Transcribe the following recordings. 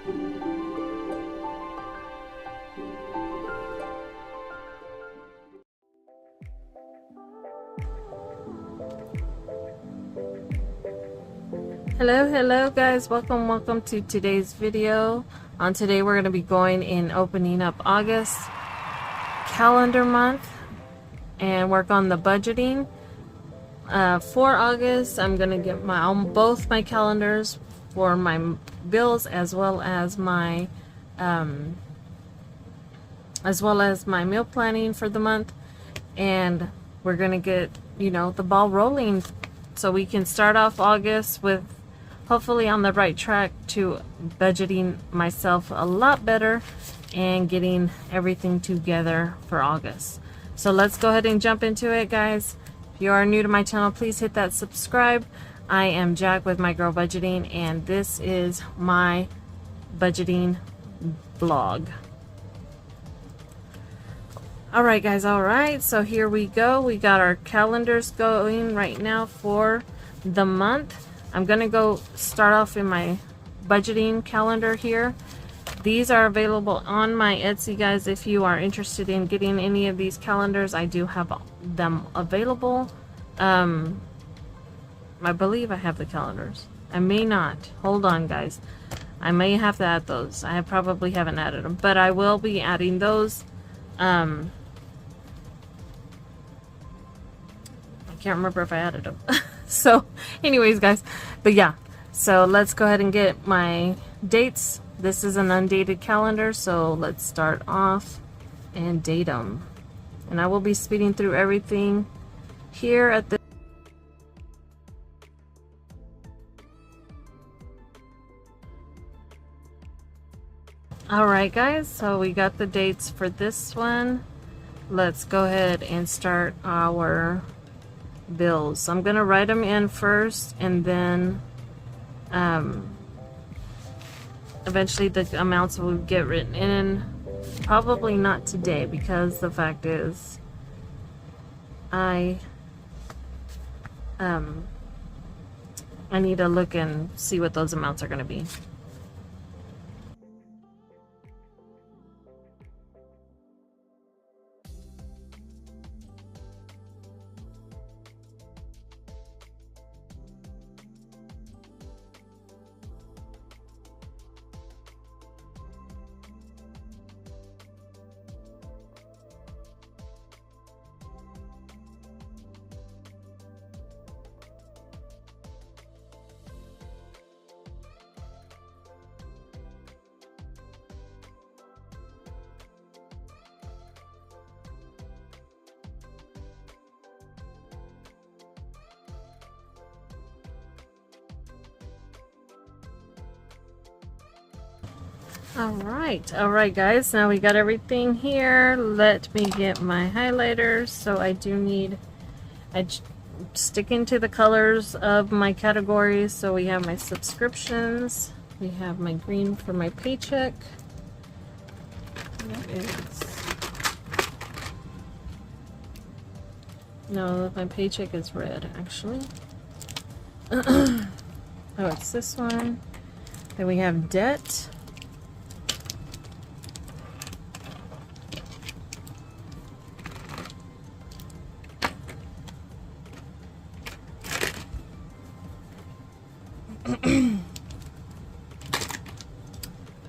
Hello guys, welcome to today's video. Today we're going to be going and opening up August calendar month and work on the budgeting. For August, I'm going to get both my calendars for my bills as well as my meal planning for the month, and we're going to get, the ball rolling so we can start off August with hopefully on the right track to budgeting myself a lot better and getting everything together for August. So let's go ahead and jump into it, guys. If you are new to my channel, please hit that subscribe. I am Jack with My Girl Budgeting, and this is my budgeting blog. Alright guys, alright, so here we go. We got our calendars going right now for the month. I'm gonna go start off in my budgeting calendar here. These are available on my Etsy, guys. If you are interested in getting any of these calendars, I do have them available. I believe I have the calendars. I may not. Hold on, guys. I may have to add those. I probably haven't added them, but I will be adding those. I can't remember if I added them. So anyways, guys, but yeah, so let's go ahead and get my dates. This is an undated calendar, so let's start off and date them. And I will be speeding through everything here at the Alright guys, so we got the dates for this one. Let's go ahead and start our bills. So I'm going to write them in first, and then eventually the amounts will get written in. Probably not today, because the fact is I need to look and see what those amounts are going to be. Alright guys, now we got everything here. Let me get my highlighters. So I stick into the colors of my categories. So we have my subscriptions, we have my green for my paycheck. No, my paycheck is red actually. Oh, it's this one. Then we have debt.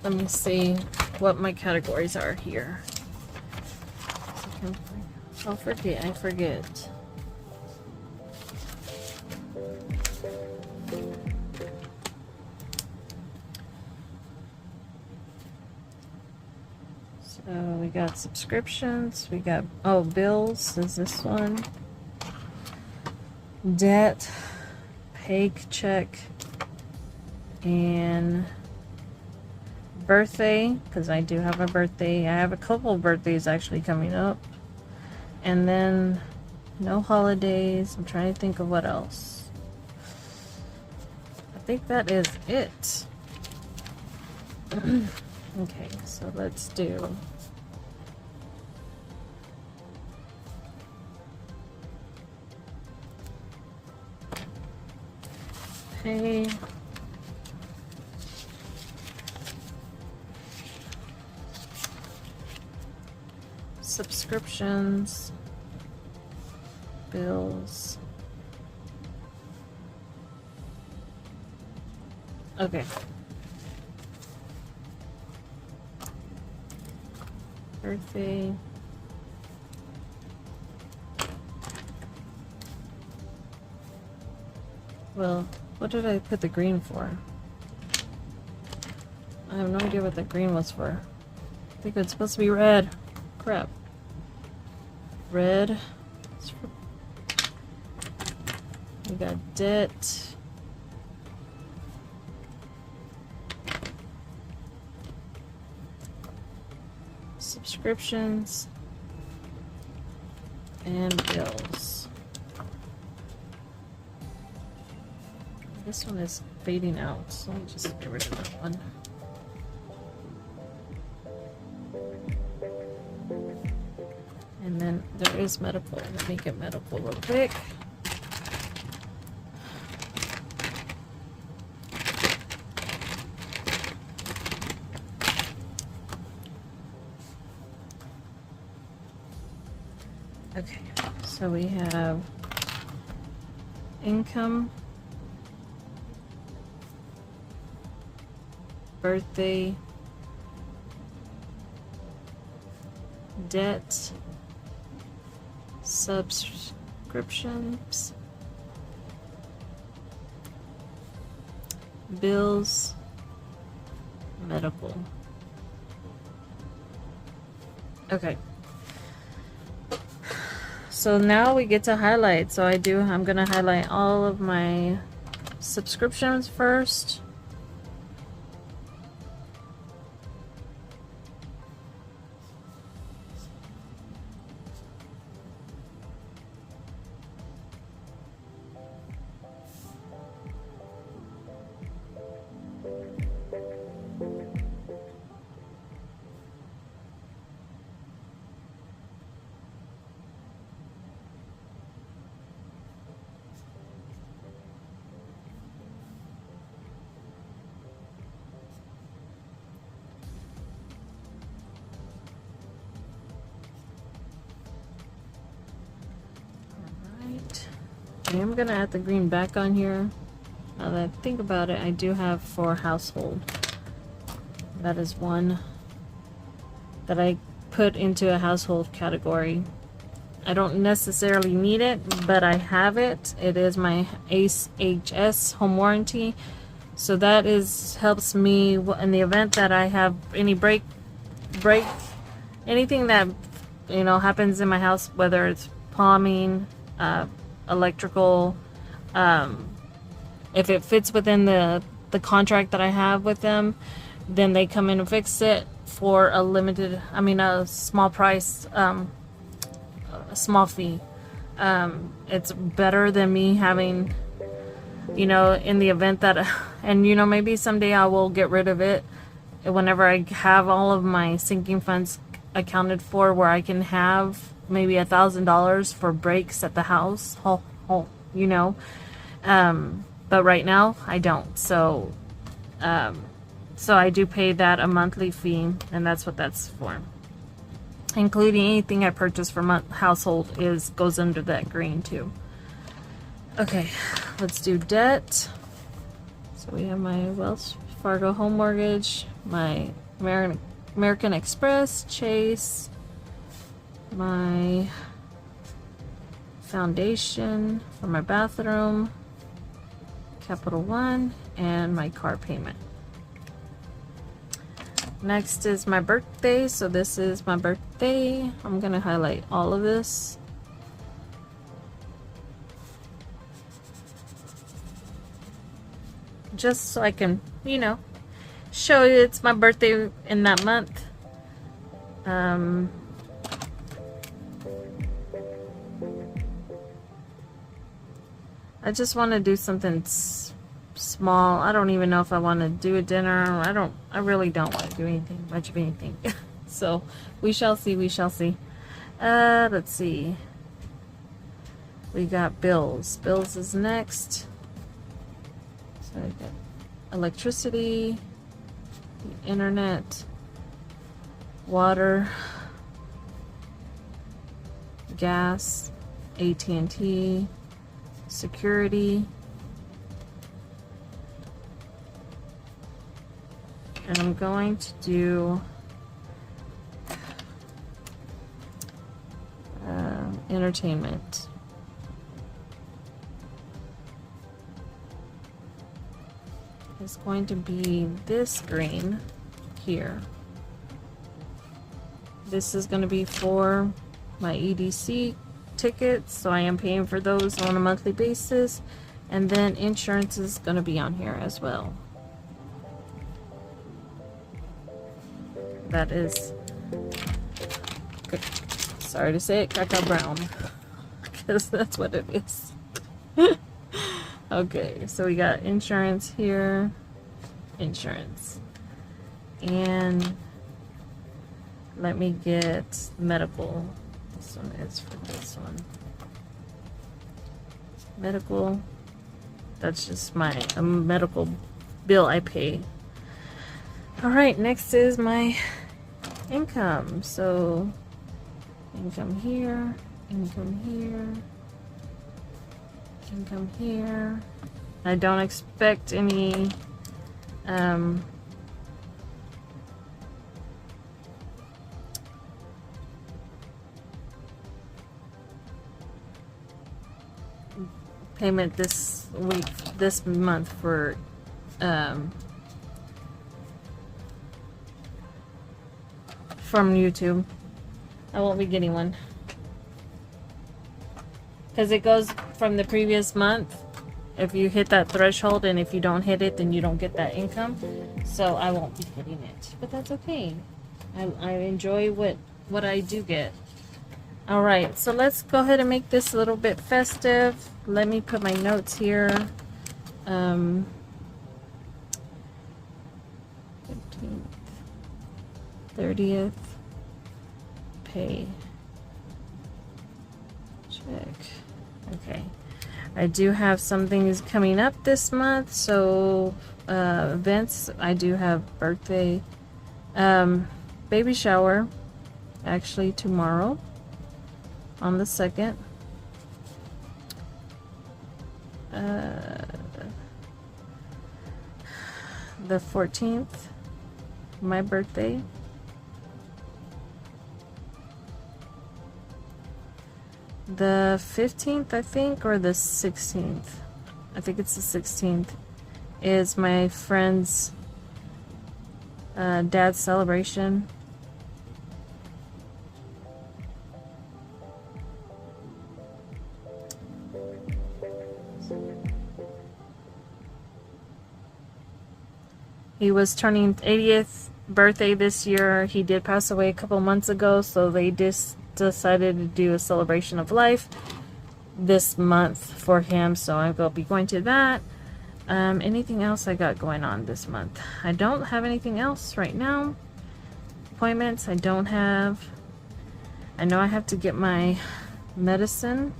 Let me see what my categories are here. I forget. So we got subscriptions, we got, bills is this one. Debt, paycheck, and birthday, because I do have a birthday. I have a couple of birthdays actually coming up. And then no holidays. I'm trying to think of what else. I think that is it. Okay, so let's do pay. subscriptions, bills. Okay. Birthday. Well, what did I put the green for? I have no idea what the green was for. I think it's supposed to be red. Crap. Red. We got debt. Subscriptions. And bills. This one is fading out, so let me just get rid of that one. And then there is medical. Let me get medical real quick. Okay, so we have income, birthday, debt, subscriptions, bills, medical. Okay. So now we get to highlight. So I'm gonna highlight all of my subscriptions first. I'm gonna add the green back on here. Now that I think about it, I do have for household. That is one that I put into a household category. I don't necessarily need it, but I have it. It is my ACE HS home warranty. So that helps me in the event that I have any break, anything that happens in my house, whether it's plumbing, electrical, if it fits within the contract that I have with them, then they come in and fix it for a small price, a small fee. It's better than me having, in the event that, and maybe someday I will get rid of it whenever I have all of my sinking funds accounted for, where I can have maybe $1,000 for breaks at the house, but right now I don't. So I do pay that a monthly fee, and that's what that's for. Including anything I purchase for household goes under that green too. Okay, let's do debt. So we have my Wells Fargo home mortgage, my American Express, Chase, my foundation for my bathroom, Capital One, and my car payment. Next is my birthday. So this is my birthday. I'm gonna highlight all of this. Just so I can, show you it's my birthday in that month. I just want to do something small. I don't even know if I want to do a dinner. I really don't want to do much of anything. So we shall see, let's see. We got bills. Bills is next. So I got electricity, internet, water, gas, AT&T, security, and I'm going to do entertainment. It's going to be this green here. This is going to be for my EDC tickets, so I am paying for those on a monthly basis, and then insurance is going to be on here as well. That is, sorry to say it, cacao brown, because that's what it is. Okay, so we got insurance here, insurance, and let me get medical. This one is for this one. Medical, that's just my medical bill I pay. Alright, next is my income. So income here, income here, income here. I don't expect any payment this week, this month for from YouTube. I won't be getting one because it goes from the previous month. If you hit that threshold, and if you don't hit it, then you don't get that income. So I won't be hitting it, but that's okay. I enjoy what I do get. All right, so let's go ahead and make this a little bit festive. Let me put my notes here. 15th, 30th, pay, check. Okay, I do have some things coming up this month, so events. I do have birthday, baby shower, actually tomorrow on the 2nd. The 14th, my birthday. The 15th, I think, or the 16th. I think it's the 16th, is my friend's dad's celebration. He was turning 80th birthday this year. He did pass away a couple months ago, so they just decided to do a celebration of life this month for him, so I will be going to that. Anything else I got going on this month? I don't have anything else right now. Appointments I don't have. I know I have to get my medicine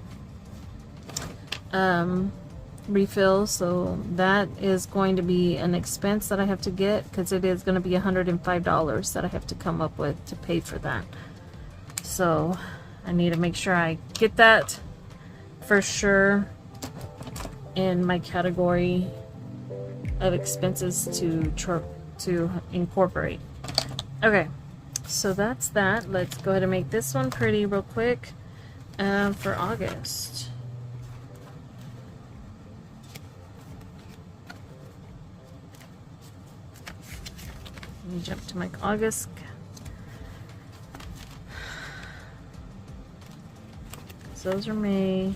refill, so that is going to be an expense that I have to get, because it is going to be $105 that I have to come up with to pay for that. So I need to make sure I get that for sure in my category of expenses to incorporate. Okay, so that's that. Let's go ahead and make this one pretty real quick for August. Let me jump to my August. So those are May,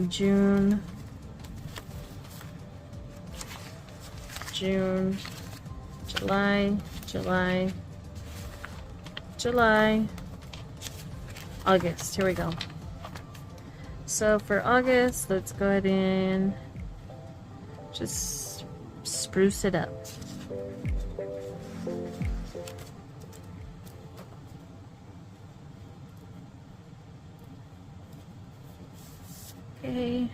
June, July, August. Here we go. So for August, let's go ahead and just spruce it up. Okay.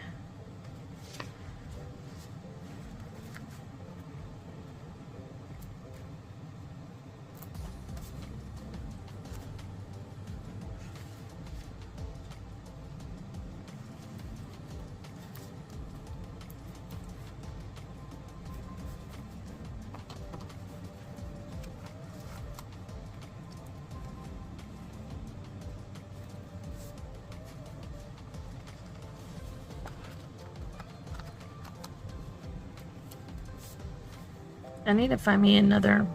I need to find me another.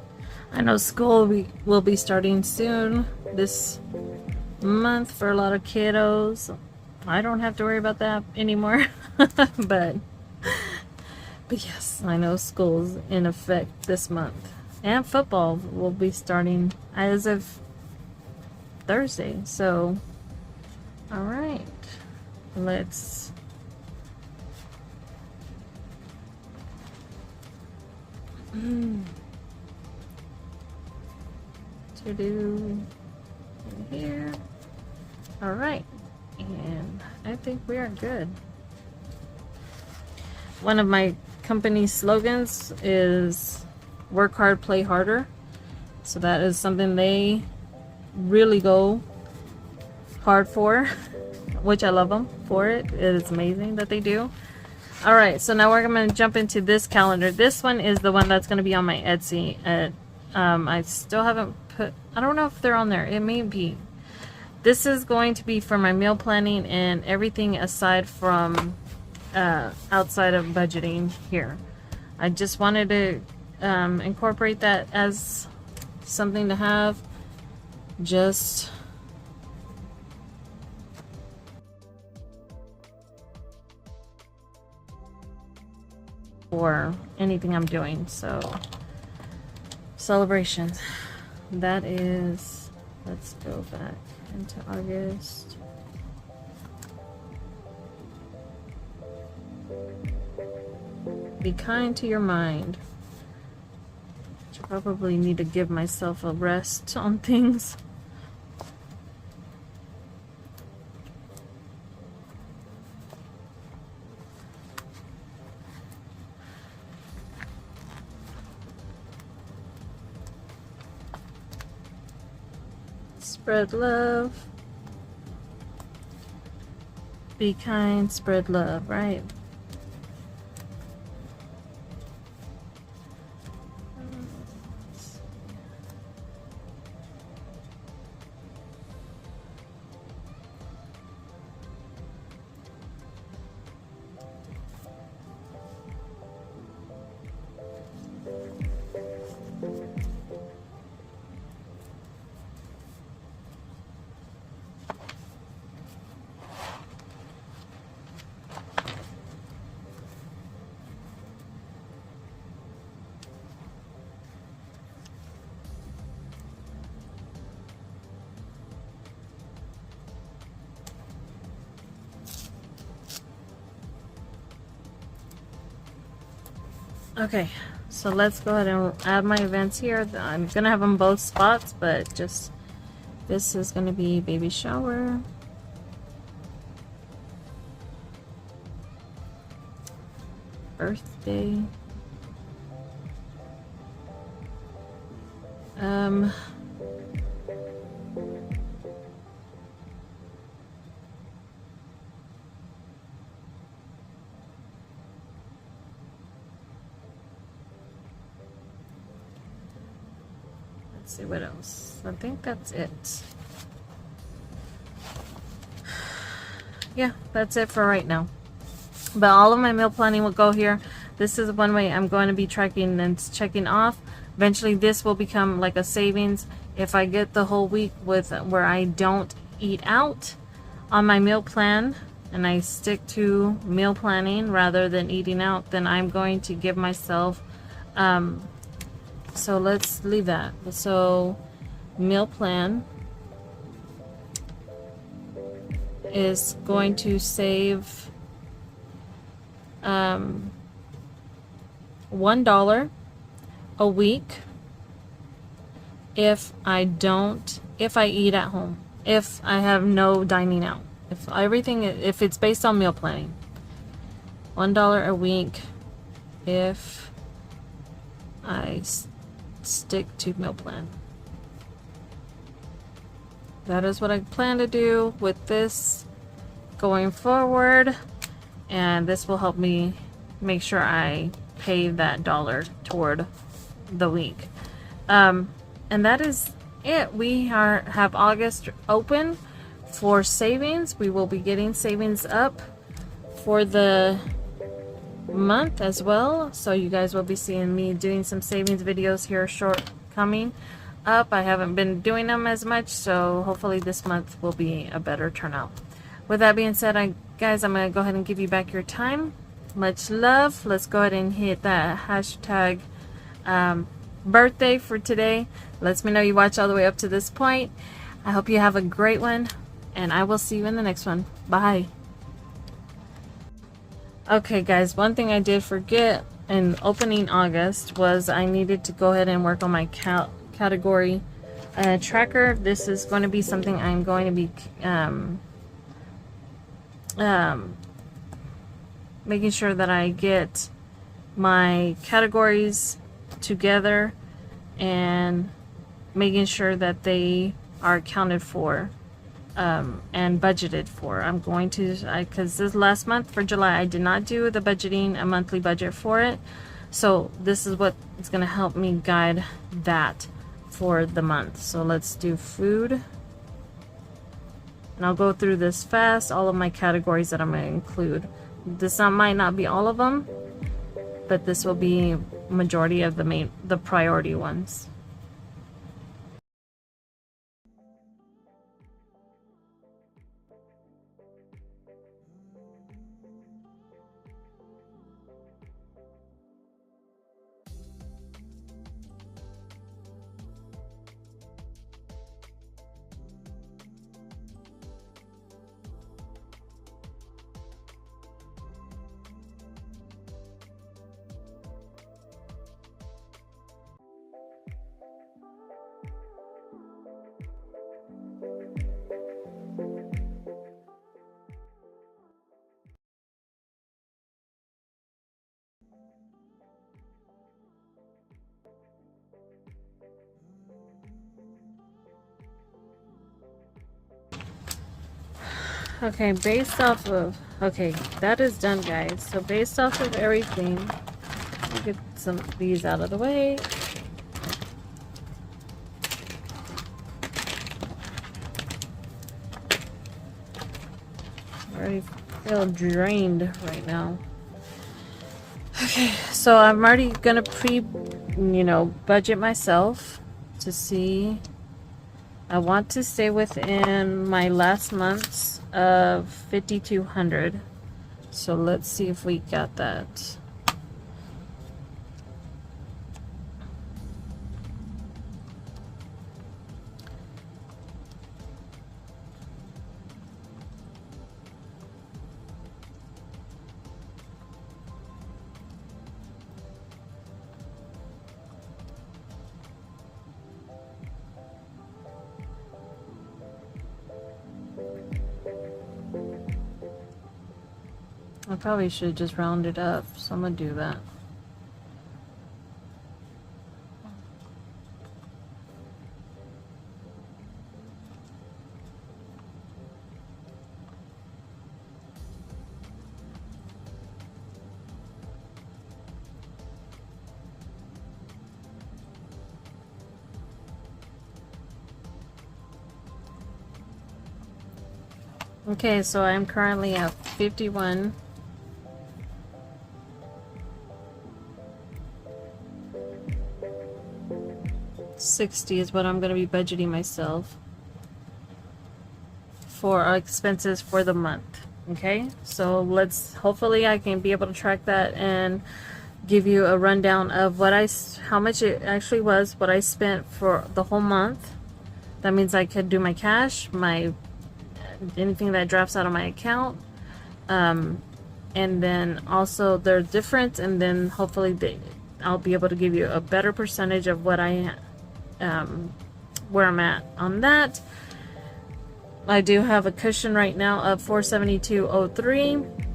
I know school will be starting soon this month for a lot of kiddos. I don't have to worry about that anymore. but yes, I know school's in effect this month. And football will be starting as of Thursday. So, all right. Let's to do in here. All right, and I think we are good. One of my company slogans is work hard, play harder. So that is something they really go hard for, which I love them for it. It is amazing that they do. All right, so now we're going to jump into this calendar. This one is the one that's going to be on my Etsy. I still haven't put, I don't know if they're on there. It may be. This is going to be for my meal planning and everything aside from outside of budgeting here. I just wanted to incorporate that as something to have just for anything I'm doing. So celebrations, that is, let's go back into August. Be kind to your mind. I probably need to give myself a rest on things. Spread love. Be kind, spread love, right? Okay, so let's go ahead and add my events here. I'm gonna have them both spots, but just this is gonna be baby shower, birthday, let's see what else. I think that's it. Yeah, that's it for right now. But all of my meal planning will go here. This is one way I'm going to be tracking and checking off. Eventually this will become like a savings. If I get the whole week with where I don't eat out on my meal plan and I stick to meal planning rather than eating out, then I'm going to give myself so let's leave that. So meal plan is going to save $1 a week if I eat at home, if I have no dining out, if it's based on meal planning. $1 a week if I stick to meal plan. That is what I plan to do with this going forward, and this will help me make sure I pay that dollar toward the week. And that is it. We have August open for savings. We will be getting savings up for the month as well. So you guys will be seeing me doing some savings videos here short coming up. I haven't been doing them as much, so hopefully this month will be a better turnout. With that being said, guys, I'm going to go ahead and give you back your time. Much love. Let's go ahead and hit that hashtag birthday for today. Lets me know you watch all the way up to this point. I hope you have a great one, and I will see you in the next one. Bye. Okay guys, one thing I did forget in opening August was I needed to go ahead and work on my category tracker. This is going to be something I'm going to be making sure that I get my categories together and making sure that they are accounted for and budgeted for. I'm going to, because this last month for July I did not do the budgeting, a monthly budget for it, so this is what is going to help me guide that for the month. So let's do food, and I'll go through this fast, all of my categories that I'm going to include. This might not be all of them, but this will be majority of the priority ones. Okay, based off of, okay, that is done, guys. So based off of everything, we'll get some of these out of the way. I already feel drained right now. Okay, so I'm already gonna budget myself to see. I want to stay within my last month's of 5,200. So let's see if we got that. I probably should just round it up, so I'm gonna do that. Okay, so I'm currently at 51. $60 is what I'm going to be budgeting myself for our expenses for the month. Okay, so hopefully I can be able to track that and give you a rundown of how much it actually was, what I spent for the whole month. That means I could do my cash, anything that drafts out of my account, and then also their difference, and then hopefully I'll be able to give you a better percentage of what where I'm at on that. I do have a cushion right now of $472.03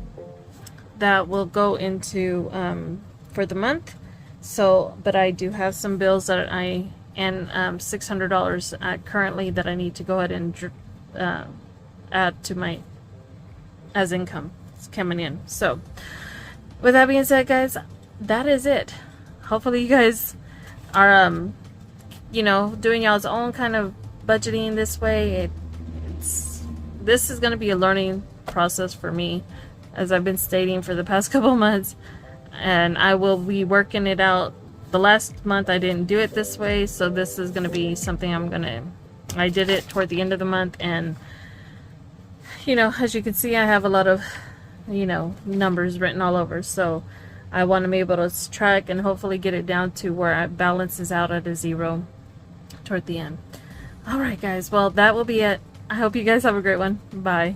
that will go into for the month. So, but I do have some bills that and $600 currently that I need to go ahead and add to my as income. It's coming in. So with that being said, guys, that is it. Hopefully you guys are doing y'all's own kind of budgeting this way. This is going to be a learning process for me, as I've been stating for the past couple months. and I will be working it out. The last month I didn't do it this way, so this is going to be something I did it toward the end of the month, and you know, as you can see, I have a lot of, you know, numbers written all over, so I want to be able to track and hopefully get it down to where it balances out at a 0 toward the end. Alright guys, well that will be it. I hope you guys have a great one. Bye.